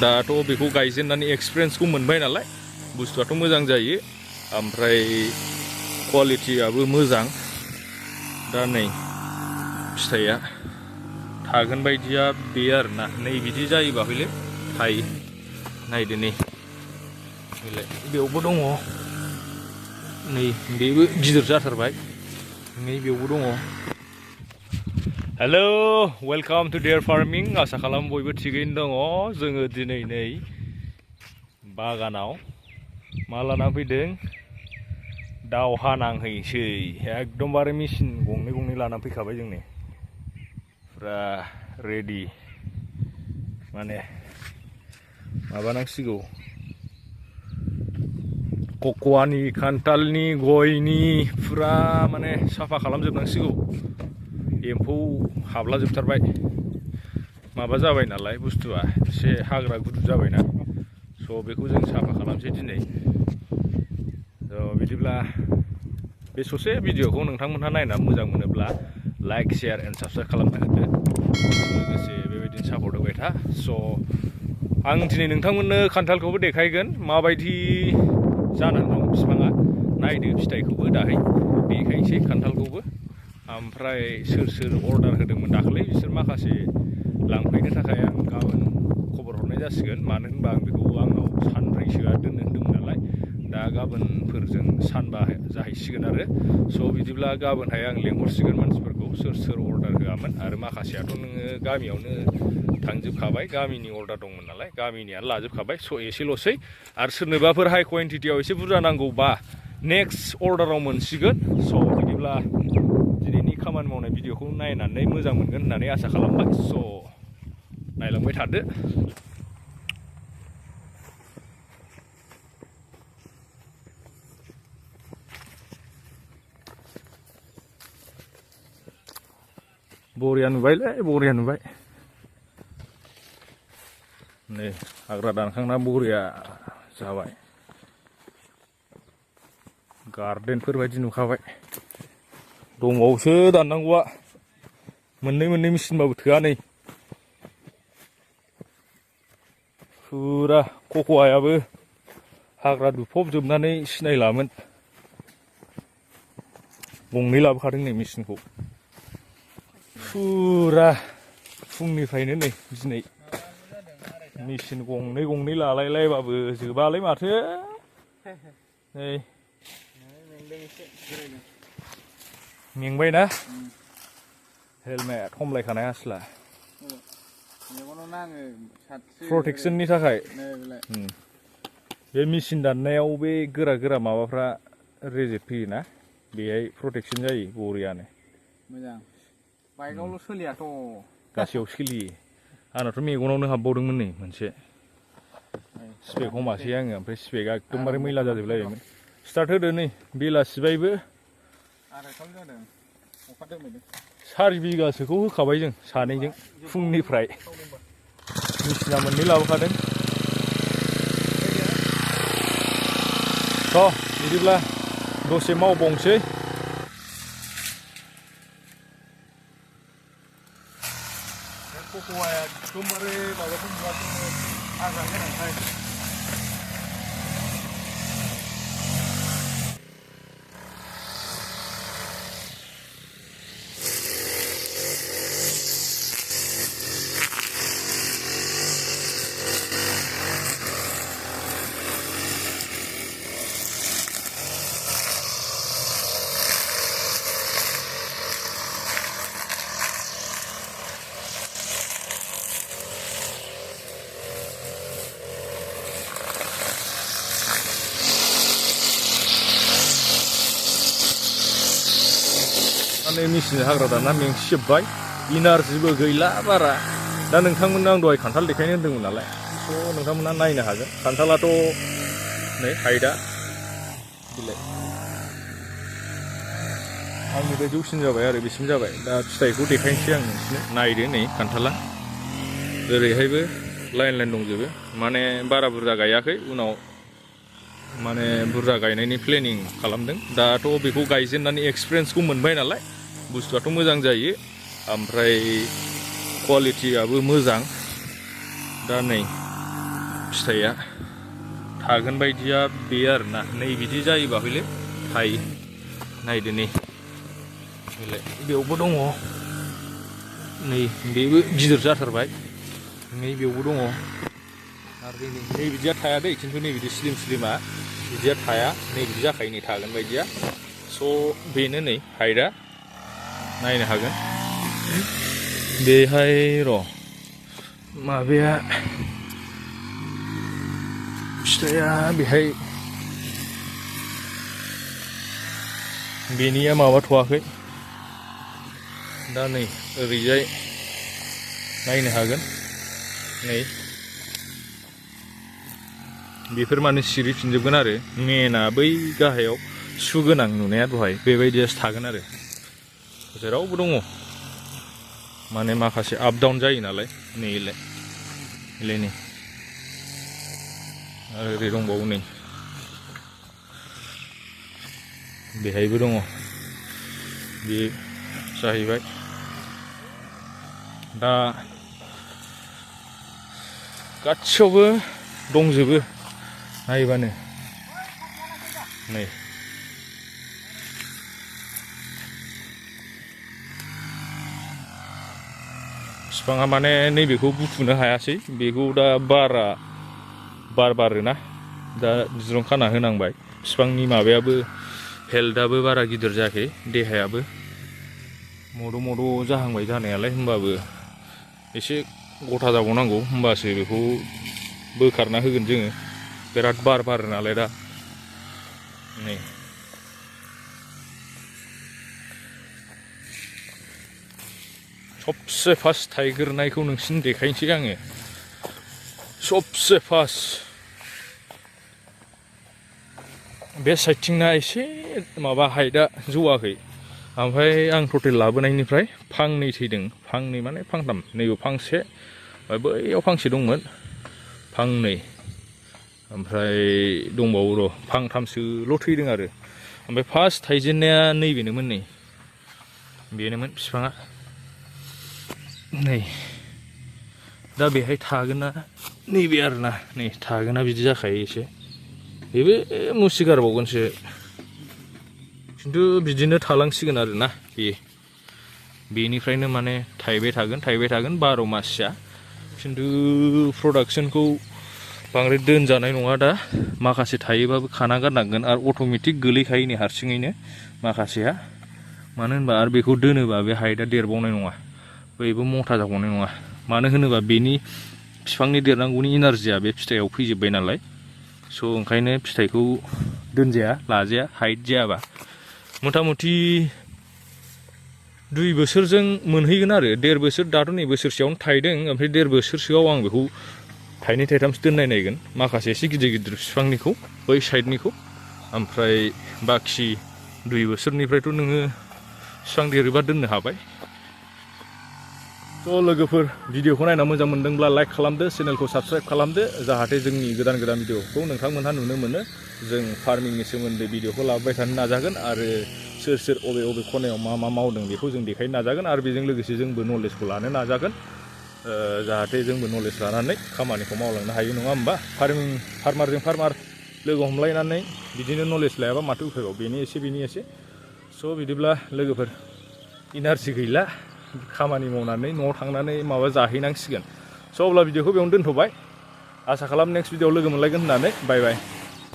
दाथ' बेखौ गायजेननानै एक्सपिरियेन्सखौ मोनबाय नालाय बुस्थुआथ' मोजां जायो ओमफ्राय क्वालिटियाबो मोजां दा नै फिथाइया थागोन बायदिया बे आरोना नै बिदि जायोबा हयले थायो नायदो नै बेयावबो दङ नै बेबो गिदिर जाथारबाय नै बेयावबो दङ हेलो वेलकाम टु DRfarming आसा खालाम बयबो थिगैनो दङ जोङो दिनै नै बागानाव मा लाना फैदों दावहा नांहैसै एकदमबारे मेचिन गंनै लाना फैखाबाय जोंनि फुरा रेडि माने माबानांसिगौ कक'आनि खान्थालनि गयनि फुरा माने साफा खालामजोबनांसिगौ एम्फौ हाबलाजोबथारबाय माबा जाबाय नालाय बुस्थुआ एसे हाग्रा गुदु जाबायना स' बेखौ जों साफा खालामसै दिनै स' बिदिब्ला बे ससे भिडिअखौ नोंथांमोनहा नायना मोजां मोनोब्ला लाइक शेयार एन्ड साबस्क्राइब खालामना होदो लोगोसे बेबायदिनो सापर्ट होबाय था स' आं दिनै नोंथांमोननो खान्थालखौबो देखायगोन माबायदि जानानै दं बिफाङा नायदो फिथाइखौबो दाहाय देखायसै खान्थालखौबो ओमफ्राय सोर अर्डार होदोंमोन दाख्लै बिसोर माखासे लांफैनो थाखाय आं गाबोन खबर हरनाय जासिगोन मानो होनबा आं बेखौ आंनाव सानब्रैसोआ दोननो होन्दोंमोन नालाय दा गाबोनफोरजों सानबा जाहैसिगोन आरो स' बिदिब्ला गाबोनहाय आं लेंहरसिगोन मानसिफोरखौ सोर अर्डार होआमोन आरो माखासेयाथ' नोङो गामियावनो थांजोबखाबाय गामिनि अर्डार दंमोन नालाय गामिनियानो लाजोबखाबाय स' एसेल'सै आरो सोरनोबाफोर हाइ कुवान्टिटियाव एसे बुरजा नांगौबा नेक्स्ट अर्डाराव मोनसिगोन स' बिदिब्ला दिनैनि खामानि मावनाय भिडिअखौ नायनानै मोजां मोनगोन होननानै आसा खालामबाय स' नायलांबाय थादो बरिया नुबायलै बरिया नुबाय नै हाग्रा दानखांना बरिया जाबाय गार्डेनफोर बायदि नुखाबाय दंबावोसो दाननांगौआ मोननै मेचिनबाबो थोआ नै फुरा कक'आयाबो हाग्रा दुफबजोबनानै सिनायलामोन गंनै लाबोखादों नै मेचिनखौ फुरा फुंनिफ्रायनो नै दिनै मेचिन गंनै लालायलायबाबो जोबालै माथो नै मेंबायना हेलमेट हमलायखानाय आसला प्रटेक्सननि थाखाय बे मेचिन दाननायाव बे गोरा माबाफ्रा रेजेट फैयोना बेहाय प्रटेक्सन जायो बरियानो मोजां बाइकआवल' सोलियाथ' गासैयाव सोलियो आंनाथ' मेगनावनो हाबबावदोंमोन नै मोनसे स्पेक हमासै आङो ओमफ्राय स्पेकआ एकदमबारे मैला जाजोबलायबायमोन स्टार्ट होदो नै बेलासिबायबो 4 बिगासोखौ होखाबाय जों सानैजों फुंनिफ्राय मेचिना मोननै लाबोखादों थ' बिदिब्ला दसे मावबावनोसै कक'आया एकदमबारे माबाखौ नुवाखैमोन हाग्रा गोनांखाय मेचिन हाग्रा दाना मेंसिजोब्बाय इनार्जिबो गैला बारा दा नोंथांमोननो आं दहाय खान्थाल देखायनो होन्दोंमोन नालाय स' नोंथांमोनहा नायनो हागोन खान्थालाथ' नै हाइटआ बिलाइ आंनिफ्राय जौसिन जाबाय आरो बिसिम जाबाय दा फिथाइखौ देखायनोसै आं नोंसोरनो नायदो नै खान्थाला ओरैहायबो लाइन दंजोबो माने बारा बुरजा गायाखै उनाव माने बुरजा गायनायनि प्लेनिं खालामदों दाथ' बेखौ गायजेननानै एक्सपिरियेन्सखौ मोनबाय नालाय बुस्थुआथ' मोजां जायो ओमफ्राय क्वालिटियाबो मोजां दा नै फिथाइया थागोन बायदिया बे आरोना नै बिदि जायोबा हयले थायो नायदो नै हयले बेयावबो दङ नै बेबो गिदिर जाथारबाय नै बेयावबो दङ आरो नै बिदिया थाया दै खिन्थु नै बिदि स्लिम स्लिमा बिदिया थाया नै बिदि जाखायो नै थागोन बायदिया स' बेनो नै हाइटआ नायनो हागोन बेहाय र' माबाया फिथाइया बेहाय बेनिया माबाथ'वाखै दा नै ओरैजाय नायनो हागोन नै बेफोर माने सिरिफिनजोबगोन आरो मेना बै गाहायाव सु गोनां नुनाया दहाय बेबायदियासो थागोन आरो जेरावबो दङ माने माखासे आप डाउन जायो नालाय नैलाय नै आरो ओरै दंबावो नै बेहायबो दङ बे जाहैबाय दा गासैयावबो दंजोबो नायबानो नै बिफाङा माने नैबेखौ बुखुनो हायासै बेखौ दा बारा बार बारोना दा दिरुं खाना होनांबाय बिफांनि माबायाबो हेल्थआबो बारा गिदिर जायाखै देहायाबो मद' मद' जाहांबाय जानायालाय होमबाबो एसे गथा जाबावनांगौ होमबासो बेखौ बोखारना होगोन जोङो बिराद बार बारो नालाय दा नै सबसे फार्स्ट थाइग्रोनायखौ नोंसिनो देखायनोसै आङो सबसे फार्स्ट बे साइडथिंना एसे माबा हाइटआ जौवाखै ओमफ्राय आं टटेल लाबोनायनिफ्राय फांनै थैदों फांनै माने फांथाम नैबे फांसे बैयाव फांसे दंमोन फांनै ओमफ्राय दंबावो र' फांथामसोल' थैदों आरो ओमफ्राय फार्स्ट थाइजेननाया नैबेनोमोन नै बेनोमोन बिफाङा नै दा बेहाय थागोना नैबे आरोना नै थागोना बिदि जाखायो एसे बेबो मुसिगारबावगोनसो खिन्थु बिदिनो थालांसिगोन आरोना बेनिफ्रायनो माने थाइबाय थागोन 12 माससिया खिन्थु प्रडाक्सनखौ बांद्राय दोनजानाय नङा दा माखासे थायोबाबो खाना गारनांगोन आरो अट'मेटिक गोलैखायो नै हारसिङैनो माखासेया मानो होनबा आरो बेखौ दोनोबा बे हाइटआ देरबावनाय नङा बैबो मथा जाबावनाय नङा मानो होनोबा बेनि बिफांनि देरनांगौनि इनारजिया बे फिथाइयाव फैजोब्बाय नालाय स' ओंखायनो फिथाइखौ दोनजाया लाजाया हाइट जायाबा मथा मथि 2 बोसोरजों मोनहैगोन आरो 1.5 बोसोर दाथ' नै बोसोरसेयावनो थायदों ओमफ्राय 1.5 बोसोरसोआव आं बेखौ 2-3सो दोननाय नायगोन माखासे एसे गिदिर गिदिर बिफांनिखौ बै साइडनिखौ ओमफ्राय बाखि 2 बोसोरनिफ्रायथ' नोङो बिफां देरोबा दोननो हाबाय थ' लोगोफोर भिडिअखौ नायना मोजां मोनदोंब्ला लाइक खालामदो चेनेलखौ साबस्क्राइब खालामदो जाहाथे जोंनि गोदान भिडिअखौ नोंथांमोनहा नुनो मोनो जों फार्मिंनि सोमोन्दै भिडिअखौ लाबोबाय थानो नाजागोन आरो सोर अबे खनायाव मा मावदों बेखौ जों देखायनो नाजागोन आरो बेजों लोगोसे जोंबो नलेजखौ लानो नाजागोन जाहाथे जोंबो नलेज लानानै खामानिखौ मावलांनो हायो नङा होमबा फार्मारजों फार्मार लोगो हमलायनानै बिदिनो नलेज लायाबा माथो उफायबाव बेनि एसे स' बिदिब्ला लोगोफोर इनारजि गैला खामानि मावनानै न'आव थांनानै माबा जाहैनांसिगोन स' अब्ला भिडिअखौ बेयावनो दोनथ'बाय आसा खालाम नेक्स्ट भिडिअआव लोगो मोनलायगोन होननानै बाय बाय